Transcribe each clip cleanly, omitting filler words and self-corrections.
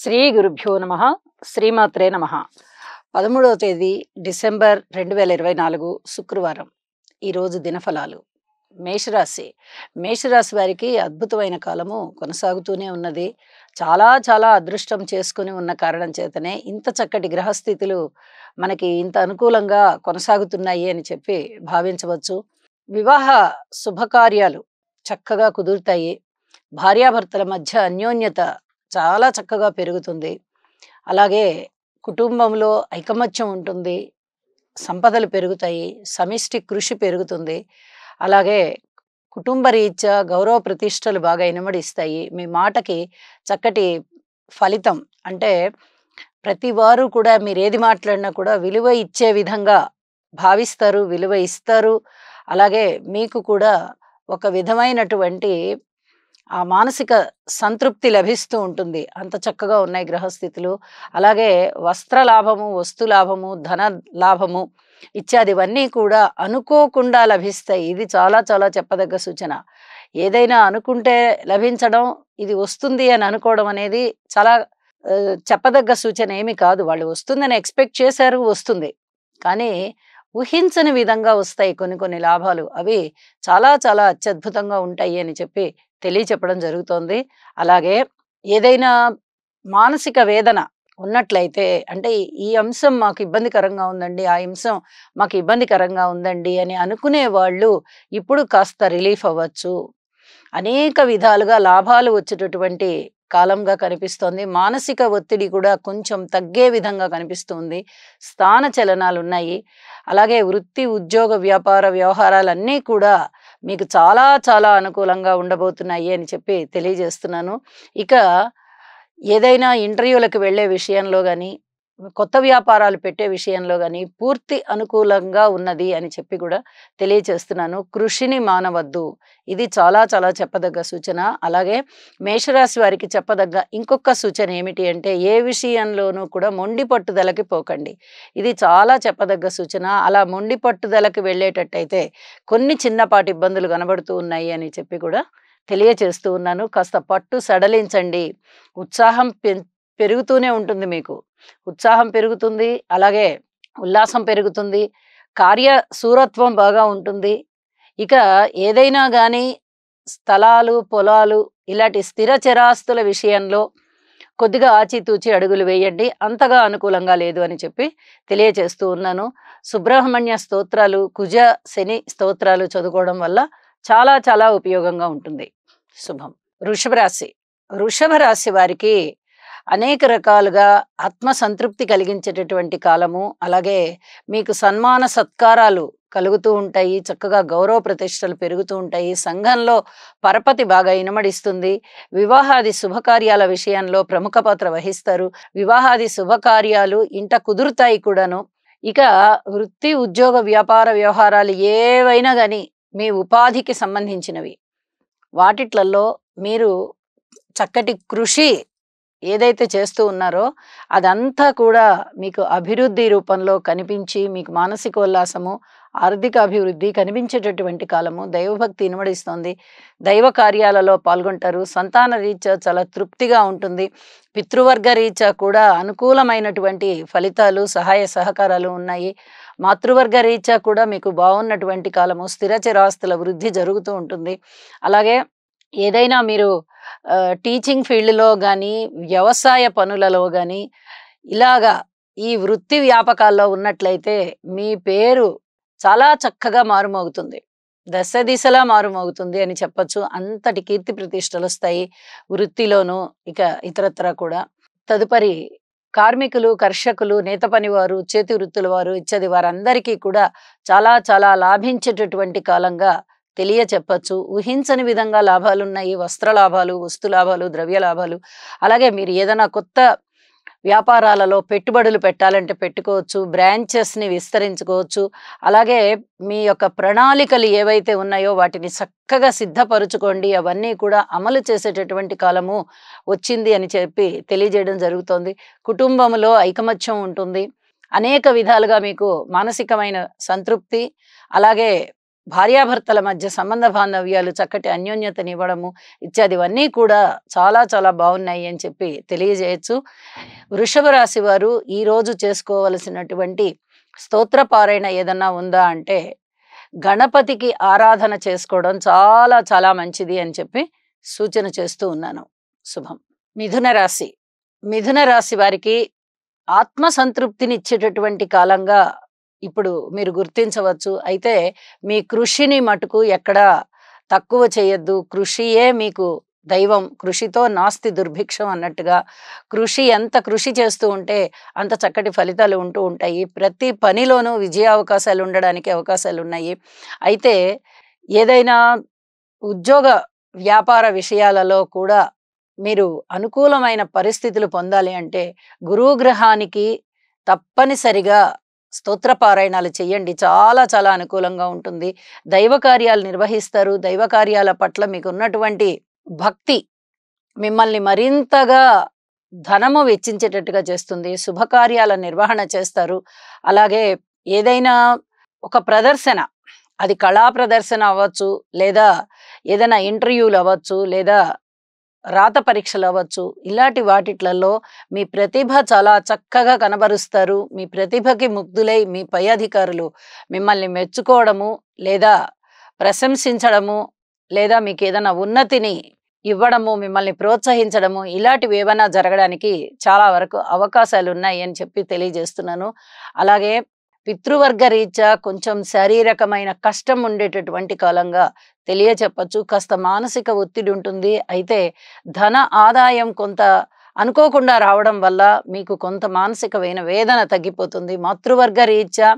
శ్రీ గురుభ్యో నమ. శ్రీమాత్రే నమ. 13వ తేదీ డిసెంబర్ 2024 శుక్రవారం. ఈరోజు దినఫలాలు. మేషరాశి. మేషరాశి వారికి అద్భుతమైన కాలము కొనసాగుతూనే ఉన్నది. చాలా చాలా అదృష్టం చేసుకుని ఉన్న కారణం చేతనే ఇంత చక్కటి గ్రహస్థితులు మనకి ఇంత అనుకూలంగా కొనసాగుతున్నాయి అని చెప్పి భావించవచ్చు. వివాహ శుభకార్యాలు చక్కగా కుదురుతాయి. భార్యాభర్తల మధ్య అన్యోన్యత చాలా చక్కగా పెరుగుతుంది. అలాగే కుటుంబంలో ఐకమత్యం ఉంటుంది. సంపదలు పెరుగుతాయి. సమిష్టి కృషి పెరుగుతుంది. అలాగే కుటుంబ రీత్యా గౌరవ ప్రతిష్టలు బాగా ఇనుమడిస్తాయి. మీ మాటకి చక్కటి ఫలితం అంటే ప్రతి వారు కూడా మీరు ఏది మాట్లాడినా కూడా విలువ ఇచ్చే విధంగా భావిస్తారు, విలువ ఇస్తారు. అలాగే మీకు కూడా ఒక విధమైనటువంటి ఆ మానసిక సంతృప్తి లభిస్తూ ఉంటుంది. అంత చక్కగా ఉన్నాయి గ్రహస్థితులు. అలాగే వస్త్ర లాభము, వస్తు లాభము, ధన లాభము ఇత్యాదివన్నీ కూడా అనుకోకుండా లభిస్తాయి. ఇది చాలా చాలా చెప్పదగ్గ సూచన. ఏదైనా అనుకుంటే లభించడం, ఇది వస్తుంది అని అనుకోవడం అనేది చాలా చెప్పదగ్గ సూచన ఏమి కాదు. వాళ్ళు వస్తుందని ఎక్స్పెక్ట్ చేశారు, వస్తుంది. కానీ ఊహించని విధంగా వస్తాయి కొన్ని కొన్ని లాభాలు. అవి చాలా చాలా అత్యద్భుతంగా ఉంటాయి అని చెప్పి తెలియచెప్పడం జరుగుతోంది. అలాగే ఏదైనా మానసిక వేదన ఉన్నట్లయితే అంటే ఈ అంశం మాకు ఇబ్బందికరంగా ఉందండి, ఆ అంశం మాకు ఇబ్బందికరంగా ఉందండి అని అనుకునే వాళ్ళు ఇప్పుడు కాస్త రిలీఫ్ అవ్వచ్చు. అనేక విధాలుగా లాభాలు వచ్చేటటువంటి కాలంగా కనిపిస్తోంది. మానసిక ఒత్తిడి కూడా కొంచెం తగ్గే విధంగా కనిపిస్తుంది. స్థాన చలనాలు ఉన్నాయి. అలాగే వృత్తి, ఉద్యోగ, వ్యాపార వ్యవహారాలన్నీ కూడా మీకు చాలా చాలా అనుకూలంగా ఉండబోతున్నాయి అని చెప్పి తెలియజేస్తున్నాను. ఇక ఏదైనా ఇంటర్వ్యూలకు వెళ్ళే విషయంలో కానీ, కొత్త వ్యాపారాలు పెట్టే విషయంలో కానీ పూర్తి అనుకూలంగా ఉన్నది అని చెప్పి కూడా తెలియచేస్తున్నాను. కృషిని మానవద్దు. ఇది చాలా చాలా చెప్పదగ్గ సూచన. అలాగే మేషరాశి వారికి చెప్పదగ్గ ఇంకొక సూచన ఏమిటి అంటే ఏ విషయంలోనూ కూడా మొండి పట్టుదలకి పోకండి. ఇది చాలా చెప్పదగ్గ సూచన. అలా మొండి పట్టుదలకి వెళ్ళేటట్టయితే కొన్ని చిన్నపాటి ఇబ్బందులు కనబడుతూ ఉన్నాయి అని చెప్పి కూడా తెలియచేస్తూ ఉన్నాను. కాస్త పట్టు సడలించండి. ఉత్సాహం పెరుగుతూనే ఉంటుంది. మీకు ఉత్సాహం పెరుగుతుంది. అలాగే ఉల్లాసం పెరుగుతుంది. కార్యశూరత్వం బాగా ఉంటుంది. ఇక ఏదైనా కానీ స్థలాలు, పొలాలు ఇలాంటి స్థిర చరాస్తుల విషయంలో కొద్దిగా ఆచితూచి అడుగులు వేయండి. అంతగా అనుకూలంగా లేదు అని చెప్పి తెలియచేస్తూ ఉన్నాను. సుబ్రహ్మణ్య స్తోత్రాలు, కుజ శని స్తోత్రాలు చదువుకోవడం వల్ల చాలా చాలా ఉపయోగంగా ఉంటుంది. శుభం. వృషభ రాశి. వృషభ రాశి వారికి అనేక రకాలుగా ఆత్మసంతృప్తి కలిగించేటటువంటి కాలము. అలాగే మీకు సన్మాన సత్కారాలు కలుగుతూ ఉంటాయి. చక్కగా గౌరవ ప్రతిష్టలు పెరుగుతూ ఉంటాయి. సంఘంలో పరపతి బాగా ఇనుమడిస్తుంది. వివాహాది శుభకార్యాల విషయంలో ప్రముఖ పాత్ర వహిస్తారు. వివాహాది శుభకార్యాలు ఇంట కుదురుతాయి కూడాను. ఇక వృత్తి, ఉద్యోగ, వ్యాపార వ్యవహారాలు ఏవైనా కానీ మీ ఉపాధికి సంబంధించినవి వాటిట్లలో మీరు చక్కటి కృషి ఏదైతే చేస్తూ ఉన్నారో అదంతా కూడా మీకు అభివృద్ధి రూపంలో కనిపించి మీకు మానసిక ఉల్లాసము, ఆర్థిక అభివృద్ధి కనిపించేటటువంటి కాలము. దైవభక్తి ఇనుమడిస్తోంది. దైవ కార్యాలలో పాల్గొంటారు. సంతాన రీత్యా చాలా తృప్తిగా ఉంటుంది. పితృవర్గ రీత్యా కూడా అనుకూలమైనటువంటి ఫలితాలు, సహాయ సహకారాలు ఉన్నాయి. మాతృవర్గ రీత్యా కూడా మీకు బాగున్నటువంటి కాలము. స్థిర చిరాస్తుల వృద్ధి జరుగుతూ ఉంటుంది. అలాగే ఏదైనా మీరు టీచింగ్ ఫీల్డ్లో కానీ, వ్యవసాయ పనులలో కానీ ఇలాగా ఈ వృత్తి వ్యాపకాల్లో ఉన్నట్లయితే మీ పేరు చాలా చక్కగా మారుమోగుతుంది. దశ దిశలా మారుమోగుతుంది అని చెప్పచ్చు. అంతటి కీర్తి ప్రతిష్టలు వస్తాయి వృత్తిలోనూ, ఇక ఇతరత్రా కూడా. తదుపరి కార్మికులు, కర్షకులు, నేత పనివారు, చేతి వృత్తుల వారు ఇత్యాది వారందరికీ కూడా చాలా చాలా లాభించేటటువంటి కాలంగా తెలియచెప్పచ్చు. ఊహించని విధంగా లాభాలున్నాయి. వస్త్ర లాభాలు, వస్తు లాభాలు, ద్రవ్య లాభాలు. అలాగే మీరు ఏదైనా కొత్త వ్యాపారాలలో పెట్టుబడులు పెట్టాలంటే పెట్టుకోవచ్చు. బ్రాంచెస్ని విస్తరించుకోవచ్చు. అలాగే మీ యొక్క ప్రణాళికలు ఏవైతే ఉన్నాయో వాటిని చక్కగా సిద్ధపరుచుకోండి. అవన్నీ కూడా అమలు చేసేటటువంటి కాలము వచ్చింది అని చెప్పి తెలియజేయడం జరుగుతోంది. కుటుంబంలో ఐకమత్యం ఉంటుంది. అనేక విధాలుగా మీకు మానసికమైన సంతృప్తి, అలాగే భార్యాభర్తల మధ్య సంబంధ బాంధవ్యాలు చక్కటి అన్యోన్యతనివ్వడము ఇత్యాదివన్నీ కూడా చాలా చాలా బాగున్నాయి అని చెప్పి తెలియజేయచ్చు. వృషభ రాశి వారు ఈరోజు చేసుకోవలసినటువంటి స్తోత్ర పారాయణ ఏదన్నా ఉందా అంటే గణపతికి ఆరాధన చేసుకోవడం చాలా చాలా మంచిది అని చెప్పి సూచన చేస్తూ ఉన్నాను. శుభం. మిథున రాశి. మిథున రాశి వారికి ఆత్మసంతృప్తినిచ్చేటటువంటి కాలంగా ఇప్పుడు మీరు గుర్తించవచ్చు. అయితే మీ కృషిని మటుకు ఎక్కడా తక్కువ చేయొద్దు. కృషియే మీకు దైవం. కృషితో నాస్తి దుర్భిక్షం అన్నట్టుగా ఎంత కృషి చేస్తూ ఉంటే అంత చక్కటి ఫలితాలు ఉంటూ ఉంటాయి. ప్రతి పనిలోనూ విజయావకాశాలు ఉండడానికి అవకాశాలు ఉన్నాయి. అయితే ఏదైనా ఉద్యోగ వ్యాపార విషయాలలో కూడా మీరు అనుకూలమైన పరిస్థితులు పొందాలి అంటే గురుగ్రహానికి తప్పనిసరిగా స్తోత్ర పారాయణాలు చెయ్యండి. చాలా చాలా అనుకూలంగా ఉంటుంది. దైవ కార్యాలు నిర్వహిస్తారు. దైవ కార్యాల పట్ల మీకు ఉన్నటువంటి భక్తి మిమ్మల్ని మరింతగా ధనము వెచ్చించేటట్టుగా చేస్తుంది. శుభకార్యాల నిర్వహణ చేస్తారు. అలాగే ఏదైనా ఒక ప్రదర్శన, అది కళా ప్రదర్శన అవ్వచ్చు, లేదా ఏదైనా ఇంటర్వ్యూలు అవ్వచ్చు, లేదా రాత పరీక్షలు అవ్వచ్చు, ఇలాంటి వాటిట్లలో మీ ప్రతిభ చాలా చక్కగా కనబరుస్తారు. మీ ప్రతిభకి ముగ్ధులై మీ పై అధికారులు మిమ్మల్ని మెచ్చుకోవడము, లేదా ప్రశంసించడము, లేదా మీకు ఏదైనా ఉన్నతిని ఇవ్వడము, మిమ్మల్ని ప్రోత్సహించడము, ఇలాంటివి ఏమైనా జరగడానికి చాలా వరకు అవకాశాలు ఉన్నాయి అని చెప్పి తెలియజేస్తున్నాను. అలాగే పితృవర్గ రీత్యా కొంచెం శారీరకమైన కష్టం ఉండేటటువంటి కాలంగా తెలియచెప్పచ్చు. కాస్త మానసిక ఒత్తిడి ఉంటుంది. అయితే ధన ఆదాయం కొంత అనుకోకుండా రావడం వల్ల మీకు కొంత మానసికమైన వేదన తగ్గిపోతుంది. మాతృవర్గ రీత్యా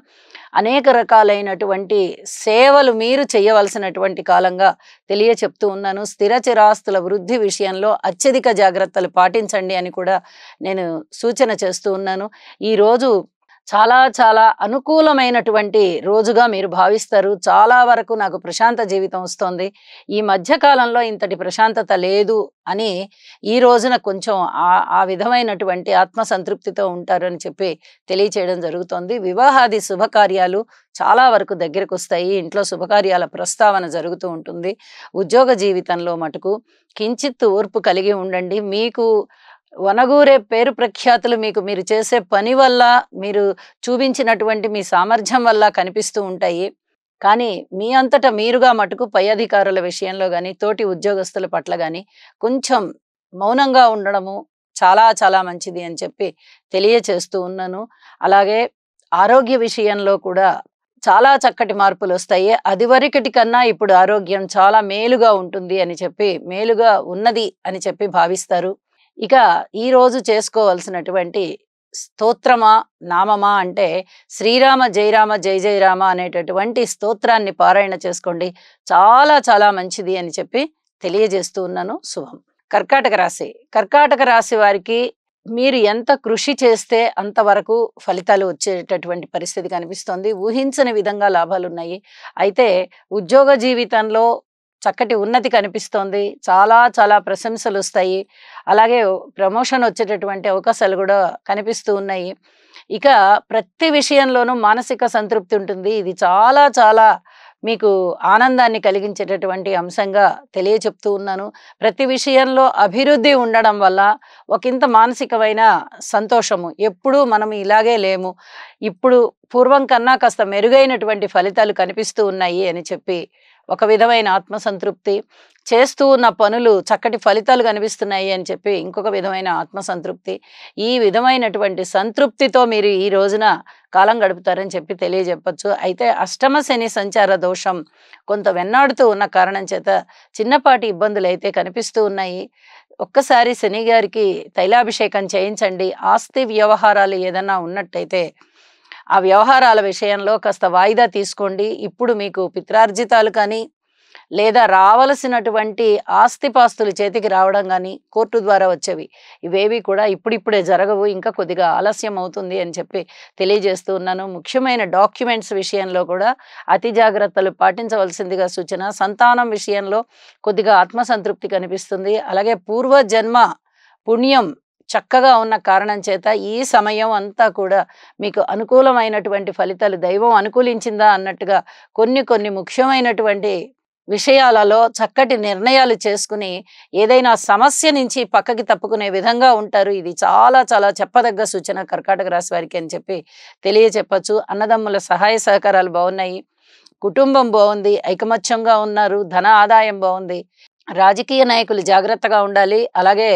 అనేక రకాలైనటువంటి సేవలు మీరు చేయవలసినటువంటి కాలంగా తెలియచెప్తూ ఉన్నాను. స్థిర చిరాస్తుల వృద్ధి విషయంలో అత్యధిక జాగ్రత్తలు పాటించండి అని కూడా నేను సూచన చేస్తూ ఉన్నాను. ఈరోజు చాలా చాలా అనుకూలమైనటువంటి రోజుగా మీరు భావిస్తారు. చాలా వరకు నాకు ప్రశాంత జీవితం వస్తుంది, ఈ మధ్యకాలంలో ఇంతటి ప్రశాంతత లేదు అని ఈ రోజున కొంచెం ఆ విధమైనటువంటి ఆత్మసంతృప్తితో ఉంటారు అని చెప్పి తెలియచేయడం జరుగుతోంది. వివాహాది శుభకార్యాలు చాలా వరకు దగ్గరకు వస్తాయి. ఇంట్లో శుభకార్యాల ప్రస్తావన జరుగుతూ ఉంటుంది. ఉద్యోగ జీవితంలో మటుకు కించిత్ ఓర్పు కలిగి ఉండండి. మీకు వనగూరే పేరు ప్రఖ్యాతులు మీకు మీరు చేసే పని వల్ల, మీరు చూపించినటువంటి మీ సామర్థ్యం వల్ల కనిపిస్తూ ఉంటాయి. కానీ మీ అంతటా మీరుగా మటుకు పై అధికారుల విషయంలో కానీ, తోటి ఉద్యోగస్తుల పట్ల కానీ కొంచెం మౌనంగా ఉండడము చాలా చాలా మంచిది అని చెప్పి తెలియచేస్తూ ఉన్నాను. అలాగే ఆరోగ్య విషయంలో కూడా చాలా చక్కటి మార్పులు వస్తాయి. అదివరకటి కన్నా ఇప్పుడు ఆరోగ్యం చాలా మేలుగా ఉంటుంది అని చెప్పి, మేలుగా ఉన్నది అని చెప్పి భావిస్తారు. ఇక ఈరోజు చేసుకోవాల్సినటువంటి స్తోత్రమా నామమా అంటే శ్రీరామ జయరామ జయ జయరామ అనేటటువంటి స్తోత్రాన్ని పారాయణ చేసుకోండి. చాలా చాలా మంచిది అని చెప్పి తెలియజేస్తూ ఉన్నాను. శుభం. కర్కాటక రాశి. కర్కాటక రాశి వారికి మీరు ఎంత కృషి చేస్తే అంతవరకు ఫలితాలు వచ్చేటటువంటి పరిస్థితి కనిపిస్తోంది. ఊహించని విధంగా లాభాలున్నాయి. అయితే ఉద్యోగ జీవితంలో చక్కటి ఉన్నతి కనిపిస్తోంది. చాలా చాలా ప్రశంసలు వస్తాయి. అలాగే ప్రమోషన్ వచ్చేటటువంటి అవకాశాలు కూడా కనిపిస్తూ ఉన్నాయి. ఇక ప్రతి విషయంలోనూ మానసిక సంతృప్తి ఉంటుంది. ఇది చాలా చాలా మీకు ఆనందాన్ని కలిగించేటటువంటి అంశంగా తెలియచెప్తూ ఉన్నాను. ప్రతి విషయంలో అభివృద్ధి ఉండడం వల్ల ఒకంత మానసికమైన సంతోషము, ఎప్పుడూ మనం ఇలాగే లేము, ఇప్పుడు పూర్వం కన్నా కాస్త మెరుగైనటువంటి ఫలితాలు కనిపిస్తూ ఉన్నాయి అని చెప్పి ఒక విధమైన ఆత్మసంతృప్తి, చేస్తూ ఉన్న పనులు చక్కటి ఫలితాలు కనిపిస్తున్నాయి అని చెప్పి ఇంకొక విధమైన ఆత్మసంతృప్తి. ఈ విధమైనటువంటి సంతృప్తితో మీరు ఈ రోజున కాలం గడుపుతారని చెప్పి తెలియజెప్పచ్చు. అయితే అష్టమ శని సంచార దోషం కొంత వెన్నాడుతూ ఉన్న కారణం చేత చిన్నపాటి ఇబ్బందులు అయితే కనిపిస్తూ ఉన్నాయి. ఒక్కసారి శని గారికి తైలాభిషేకం చేయించండి. ఆస్తి వ్యవహారాలు ఏదన్నా ఉన్నట్టయితే ఆ వ్యవహారాల విషయంలో కాస్త వాయిదా తీసుకోండి. ఇప్పుడు మీకు పిత్రార్జితాలు కానీ, లేదా రావలసినటువంటి ఆస్తిపాస్తులు చేతికి రావడం కానీ, కోర్టు ద్వారా వచ్చేవి ఇవేవి కూడా ఇప్పుడిప్పుడే జరగవు, ఇంకా కొద్దిగా ఆలస్యం అవుతుంది అని చెప్పి తెలియజేస్తూ ఉన్నాను. ముఖ్యమైన డాక్యుమెంట్స్ విషయంలో కూడా అతి జాగ్రత్తలు పాటించవలసిందిగా సూచన. సంతానం విషయంలో కొద్దిగా ఆత్మసంతృప్తి కనిపిస్తుంది. అలాగే పూర్వజన్మ పుణ్యం చక్కగా ఉన్న కారణం చేత ఈ సమయం అంతా కూడా మీకు అనుకూలమైనటువంటి ఫలితాలు దైవం అనుకూలించిందా అన్నట్టుగా కొన్ని కొన్ని ముఖ్యమైనటువంటి విషయాలలో చక్కటి నిర్ణయాలు చేసుకుని ఏదైనా సమస్య నుంచి పక్కకి తప్పుకునే విధంగా ఉంటారు. ఇది చాలా చాలా చెప్పదగ్గ సూచన కర్కాటక రాశి వారికి అని చెప్పి తెలియచెప్పచ్చు. అన్నదమ్ముల సహాయ సహకారాలు బాగున్నాయి, కుటుంబం బాగుంది, ఐకమత్యంగా ఉన్నారు, ధన ఆదాయం బాగుంది. రాజకీయ నాయకులు జాగ్రత్తగా ఉండాలి. అలాగే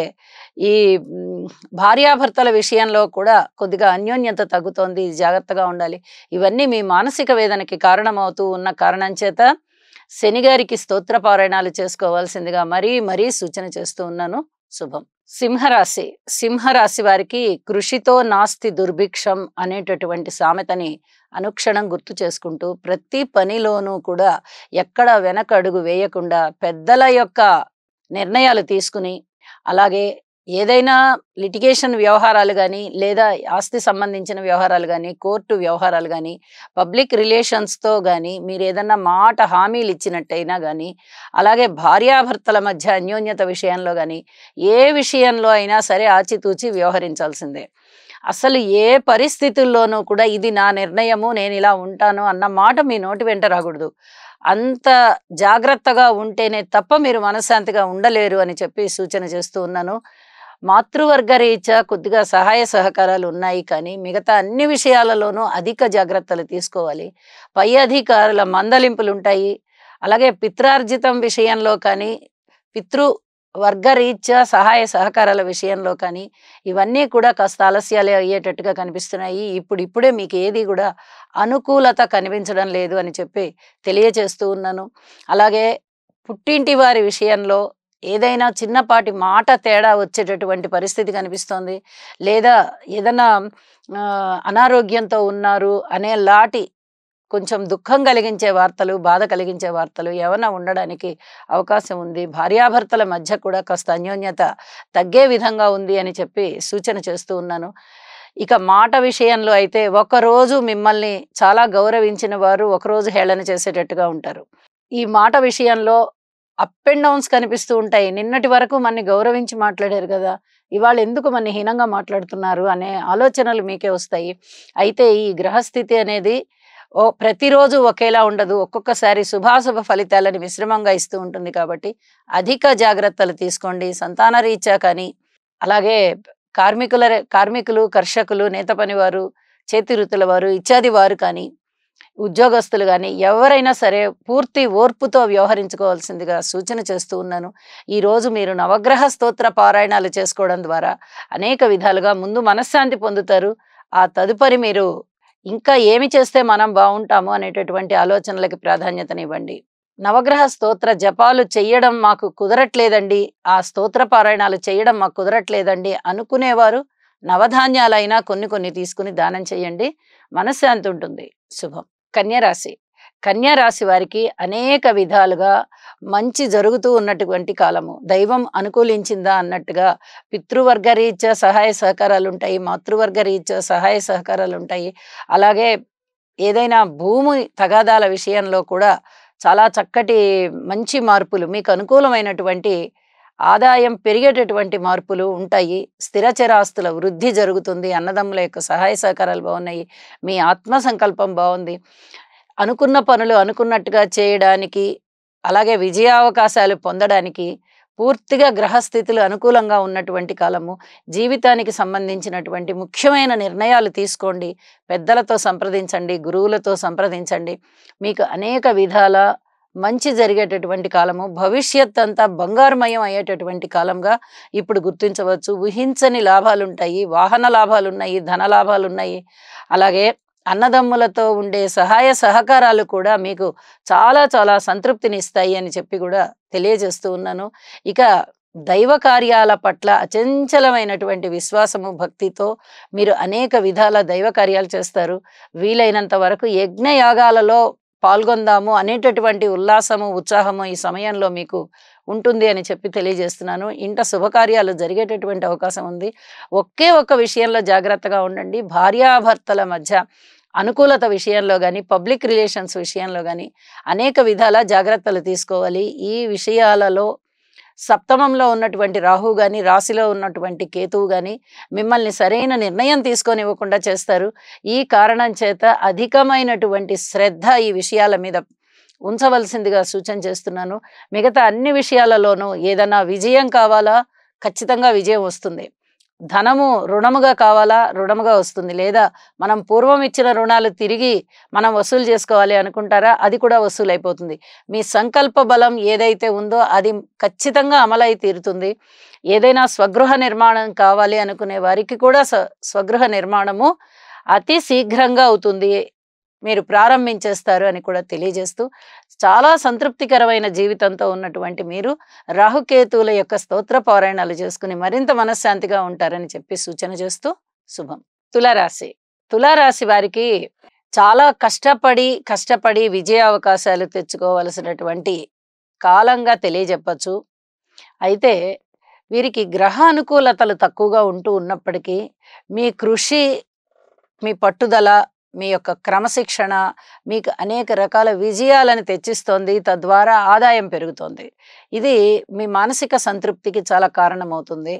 ఈ భార్యాభర్తల విషయంలో కూడా కొద్దిగా అన్యోన్యత తగ్గుతోంది, జాగ్రత్తగా ఉండాలి. ఇవన్నీ మీ మానసిక వేదనకి కారణమవుతూ ఉన్న కారణం చేత శనిగారికి స్తోత్ర పారాయణాలు చేసుకోవాల్సిందిగా మరీ మరీ సూచన చేస్తూ ఉన్నాను. శుభం. సింహరాశి. సింహరాశి వారికి కృషితో నాస్తి దుర్భిక్షం అనేటటువంటి సామెతని అనుక్షణం గుర్తు చేసుకుంటూ ప్రతి పనిలోనూ కూడా ఎక్కడ వెనకడుగు వేయకుండా పెద్దల యొక్క నిర్ణయాలు తీసుకుని, అలాగే ఏదైనా లిటిగేషన్ వ్యవహారాలు కానీ, లేదా ఆస్తి సంబంధించిన వ్యవహారాలు కానీ, కోర్టు వ్యవహారాలు కానీ, పబ్లిక్ రిలేషన్స్తో కానీ మీరు ఏదన్నా మాట హామీలు ఇచ్చినట్టయినా కానీ, అలాగే భార్యాభర్తల మధ్య అన్యోన్యత విషయంలో కానీ, ఏ విషయంలో అయినా సరే ఆచితూచి వ్యవహరించాల్సిందే. అసలు ఏ పరిస్థితుల్లోనూ కూడా ఇది నా నిర్ణయము, నేను ఇలా ఉంటాను అన్న మాట మీ నోటి వెంట రాకూడదు. అంత జాగ్రత్తగా ఉంటేనే తప్ప మీరు మనశ్శాంతిగా ఉండలేరు అని చెప్పి సూచన చేస్తూ ఉన్నాను. మాతృవర్గ రీత్యా కొద్దిగా సహాయ సహకారాలు ఉన్నాయి, కానీ మిగతా అన్ని విషయాలలోనూ అధిక జాగ్రత్తలు తీసుకోవాలి. పై అధికారుల మందలింపులు ఉంటాయి. అలాగే పిత్రార్జితం విషయంలో కానీ, వర్గరీత్యా సహాయ సహకారాల విషయంలో కానీ ఇవన్నీ కూడా కాస్త ఆలస్యాలే అయ్యేటట్టుగా కనిపిస్తున్నాయి. ఇప్పుడే మీకు ఏది కూడా అనుకూలత కనిపించడం లేదు అని చెప్పి తెలియచేస్తూ ఉన్నాను. అలాగే పుట్టింటి వారి విషయంలో ఏదైనా చిన్నపాటి మాట తేడా వచ్చేటటువంటి పరిస్థితి కనిపిస్తోంది. లేదా ఏదైనా అనారోగ్యంతో ఉన్నారు అనే లాటి కొంచెం దుఃఖం కలిగించే వార్తలు, బాధ కలిగించే వార్తలు ఏమైనా ఉండడానికి అవకాశం ఉంది. భార్యాభర్తల మధ్య కూడా కాస్త అన్యోన్యత తగ్గే విధంగా ఉంది అని చెప్పి సూచన చేస్తూ ఉన్నాను. ఇక మాట విషయంలో అయితే ఒకరోజు మిమ్మల్ని చాలా గౌరవించిన వారు ఒకరోజు హేళన చేసేటట్టుగా ఉంటారు. ఈ మాట విషయంలో అప్ అండ్ డౌన్స్ కనిపిస్తూ ఉంటాయి. నిన్నటి వరకు మనని గౌరవించి మాట్లాడారు కదా, ఇవాళ ఎందుకు మనని హీనంగా మాట్లాడుతున్నారు అనే ఆలోచనలు మీకే వస్తాయి. అయితే ఈ గ్రహస్థితి అనేది ప్రతిరోజు ఒకేలా ఉండదు. ఒక్కొక్కసారి శుభాశుభ ఫలితాలని మిశ్రమంగా ఇస్తూ ఉంటుంది. కాబట్టి అధిక జాగ్రత్తలు తీసుకోండి. సంతాన రీత్యా కానీ, అలాగే కార్మికులు, కర్షకులు, నేత పనివారు, చేతి వృత్తుల వారు ఇత్యాది వారు కానీ, ఉద్యోగస్తులు కానీ ఎవరైనా సరే పూర్తి ఓర్పుతో వ్యవహరించుకోవాల్సిందిగా సూచన చేస్తూ ఉన్నాను. ఈరోజు మీరు నవగ్రహ స్తోత్ర పారాయణాలు చేసుకోవడం ద్వారా అనేక విధాలుగా ముందు మనశ్శాంతి పొందుతారు. ఆ తదుపరి మీరు ఇంకా ఏమి చేస్తే మనం బాగుంటాము అనేటటువంటి ఆలోచనలకి ప్రాధాన్యతనివ్వండి. నవగ్రహ స్తోత్ర జపాలు చెయ్యడం మాకు కుదరట్లేదండి, ఆ స్తోత్ర పారాయణాలు చేయడం మాకు కుదరట్లేదండి అనుకునేవారు నవధాన్యాలైనా కొన్ని తీసుకుని దానం చేయండి, మనశ్శాంతి ఉంటుంది. శుభం. కన్యరాశి. కన్యరాశి వారికి అనేక విధాలుగా మంచి జరుగుతూ ఉన్నటువంటి కాలము. దైవం అనుకూలించిందా అన్నట్టుగా పితృవర్గ రీత్యా సహాయ సహకారాలు ఉంటాయి, మాతృవర్గ రీత్యా సహాయ సహకారాలు ఉంటాయి. అలాగే ఏదైనా భూమి తగాదాల విషయంలో కూడా చాలా చక్కటి మంచి మార్పులు, మీకు అనుకూలమైనటువంటి ఆదాయం పెరిగేటటువంటి మార్పులు ఉంటాయి. స్థిరచరాస్తుల వృద్ధి జరుగుతుంది. అన్నదమ్ముల యొక్క సహాయ సహకారాలు బాగున్నాయి. మీ ఆత్మ సంకల్పం బాగుంది. అనుకున్న పనులు అనుకున్నట్టుగా చేయడానికి, అలాగే విజయావకాశాలు పొందడానికి పూర్తిగా గ్రహస్థితులు అనుకూలంగా ఉన్నటువంటి కాలము. జీవితానికి సంబంధించినటువంటి ముఖ్యమైన నిర్ణయాలు తీసుకోండి. పెద్దలతో సంప్రదించండి, గురువులతో సంప్రదించండి. మీకు అనేక విధాల మంచి జరిగేటటువంటి కాలము. భవిష్యత్ అంతా బంగారుమయం అయ్యేటటువంటి కాలంగా ఇప్పుడు గుర్తించవచ్చు. ఊహించని లాభాలుంటాయి, వాహన లాభాలున్నాయి, ధన లాభాలున్నాయి. అలాగే అన్నదమ్ములతో ఉండే సహాయ సహకారాలు కూడా మీకు చాలా చాలా సంతృప్తిని ఇస్తాయి అని చెప్పి కూడా తెలియజేస్తూ ఉన్నాను. ఇక దైవ కార్యాల పట్ల అచంచలమైనటువంటి విశ్వాసము, భక్తితో మీరు అనేక విధాల దైవ కార్యాలు చేస్తారు. వీలైనంత వరకు యజ్ఞయాగాలలో పాల్గొందాము అనేటటువంటి ఉల్లాసము, ఉత్సాహము ఈ సమయంలో మీకు ఉంటుంది అని చెప్పి తెలియజేస్తున్నాను. ఇంట శుభకార్యాలు జరిగేటటువంటి అవకాశం ఉంది. ఒకే ఒక్క విషయంలో జాగ్రత్తగా ఉండండి. భార్యాభర్తల మధ్య అనుకూలత విషయంలో కానీ, పబ్లిక్ రిలేషన్స్ విషయంలో కానీ అనేక విధాల జాగ్రత్తలు తీసుకోవాలి. ఈ విషయాలలో సప్తమంలో ఉన్నటువంటి రాహువు గాని, రాశిలో ఉన్నటువంటి కేతువు గాని మిమ్మల్ని సరైన నిర్ణయం తీసుకోనివ్వకుండా చేస్తారు. ఈ కారణం చేత అధికమైనటువంటి శ్రద్ధ ఈ విషయాల మీద ఉంచవలసిందిగా సూచన చేస్తున్నాను. మిగతా అన్ని విషయాలలోనూ ఏదన్నా విజయం కావాలా? ఖచ్చితంగా విజయం వస్తుంది. ధనము రుణముగా కావాలా? రుణముగా వస్తుంది. లేదా మనం పూర్వం ఇచ్చిన రుణాలు తిరిగి మనం వసూలు చేసుకోవాలి అనుకుంటారా? అది కూడా వసూలైపోతుంది. మీ సంకల్ప బలం ఏదైతే ఉందో అది ఖచ్చితంగా అమలై తీరుతుంది. ఏదైనా స్వగృహ నిర్మాణం కావాలి అనుకునే వారికి కూడా స్వగృహ నిర్మాణము అతి శీఘ్రంగా అవుతుంది. మీరు ప్రారంభించేస్తారు అని కూడా తెలియజేస్తూ, చాలా సంతృప్తికరమైన జీవితంతో ఉన్నటువంటి మీరు రాహుకేతువుల యొక్క స్తోత్ర పారాయణాలు చేసుకుని మరింత మనశ్శాంతిగా ఉంటారని చెప్పి సూచన చేస్తూ శుభం. తులారాశి. తులారాశి వారికి చాలా కష్టపడి విజయ అవకాశాలు తెచ్చుకోవలసినటువంటి కాలంగా తెలియజెప్పచ్చు. అయితే వీరికి గ్రహ అనుకూలతలు తక్కువగా ఉంటూ ఉన్నప్పటికీ మీ కృషి, మీ పట్టుదల, మీ యొక్క క్రమశిక్షణ మీకు అనేక రకాల విజయాలను తెచ్చిస్తోంది. తద్వారా ఆదాయం పెరుగుతోంది. ఇది మీ మానసిక సంతృప్తికి చాలా కారణమవుతుంది.